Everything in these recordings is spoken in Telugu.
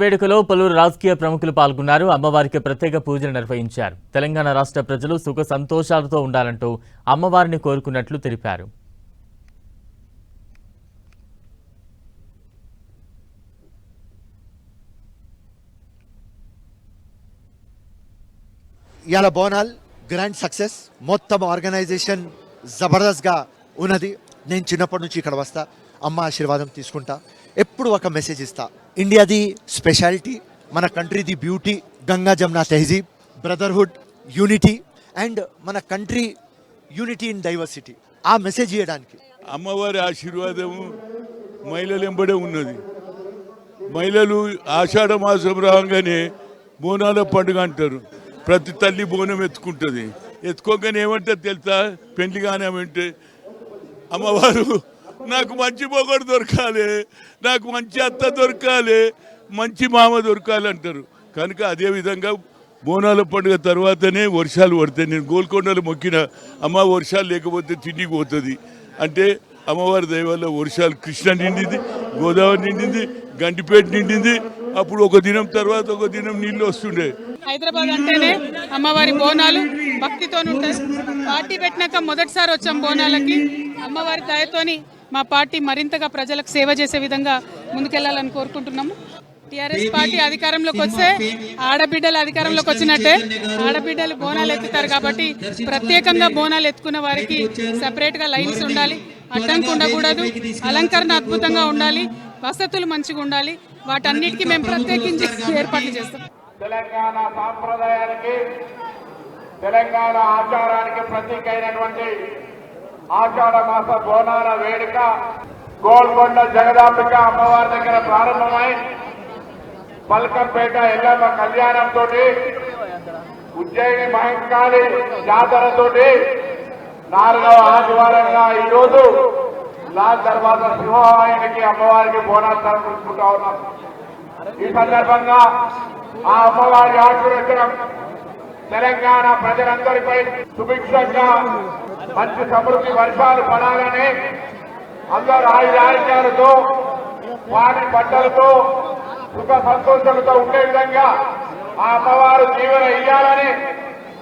వేడుకలో పలువురు రాజకీయ ప్రముఖులు పాల్గొన్నారు. అమ్మవారికి ప్రత్యేక పూజలు నిర్వహించారు. తెలంగాణ రాష్ట్ర ప్రజలు సుఖ సంతోషాలతో ఉండాలంటూ అమ్మవారిని కోరుకున్నట్లు తెలిపారు. ఇయాల బోనాల్ గ్రాండ్ సక్సెస్, మొత్తం ఆర్గనైజేషన్ జబర్దస్త్గా ఉన్నది. నేను చిన్నప్పటి నుంచి ఇక్కడ వస్తా, అమ్మ ఆశీర్వాదం తీసుకుంటా, ఎప్పుడు ఒక మెసేజ్ ఇస్తా. ఇండియాది స్పెషాలిటీ, మన కంట్రీది బ్యూటీ, గంగా జమున తెహజీబ్, బ్రదర్హుడ్, యూనిటీ అండ్ మన కంట్రీ యూనిటీ ఇన్ డైవర్సిటీ, ఆ మెసేజ్ ఇవ్వడానికి అమ్మవారి ఆశీర్వాదము మహిళలు ఎంబడే ఉన్నది. మహిళలు ఆషాఢ మాసం రాగానే బోనాల పండుగ అంటారు. ప్రతి తల్లి బోనం ఎత్తుకుంటుంది. ఎత్తుకోగానే ఏమంటుంది తెలుసా? పెళ్లి కానేమంటే అమ్మవారు నాకు మంచి మొగుడు దొరకాలి, నాకు మంచి అత్త దొరకాలి, మంచి మామ దొరకాలి అంటారు. కనుక అదేవిధంగా బోనాల పండుగ తర్వాతనే వర్షాలు పడతాయి. నేను గోల్కొండలో మొక్కిన అమ్మ వర్షాలు లేకపోతే తిండికి పోతుంది అంటే అమ్మవారి దయ వల్ల వర్షాలు కృష్ణ నిండింది, గోదావరి నిండింది, గండిపేట నిండింది. అప్పుడు ఒక దినం తర్వాత ఒక దినం నీళ్ళు వస్తుండే. హైదరాబాద్ అంటేనే అమ్మవారి బోనాలు భక్తితో ఉంటాయి. పార్టీ పెట్టినాక మొదటిసారి వచ్చాం బోనాలకి. అమ్మవారి దయతోని మా పార్టీ మరింతగా ప్రజలకు సేవ చేసే విధంగా ముందుకెళ్లాలని కోరుకుంటున్నాము. టీఆర్ఎస్ పార్టీ అధికారంలోకి వస్తే ఆడబిడ్డలు అధికారంలోకి వచ్చినట్టే ఆడబిడ్డలు బోనాలు ఎత్తుతారు. కాబట్టి ప్రత్యేకంగా బోనాలు ఎత్తుకున్న వారికి సెపరేట్గా లైన్స్ ఉండాలి, అడ్డంకి ఉండకూడదు, అలంకరణ అద్భుతంగా ఉండాలి, వసతులు మంచిగా ఉండాలి. వాటన్నిటికీ మేము ప్రత్యేకించి ఏర్పాట్లు చేస్తాం. తెలంగాణ సాంప్రదాయానికి, తెలంగాణ ఆచారానికి ప్రతీక అయినటువంటి ఆషాఢ మాస బోనాల వేడుక గోల్కొండ జగదాంబిక అమ్మవారి దగ్గర ప్రారంభమై పల్కంపేట ఎల్లమ్మ కళ్యాణంతో, ఉజ్జయిని మహంకాళి జాతరతోటి 4వ ఆదివారంగా ఈరోజు లాల్ దర్వాజా సింహవాహినికి అమ్మవారికి బోనాలు సమర్పించుకుంటా ఉన్నాం. ఈ సందర్భంగా ఆ అమ్మవారి ఆశీర్వచనం తెలంగాణ ప్రజలందరిపై సుభిక్షంగా మంచి సమృద్ధి వర్షాలు పడాలని, అందరూ ఆయురారోగ్యాలతో వారి పంటలతో సుఖ సంతోషాలతో ఉండే విధంగా ఆ అమ్మవారు దీవెన ఇయ్యాలని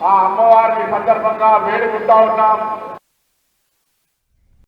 ఆ అమ్మవారిని సందర్భంగా వేడుకుంటా ఉన్నాం.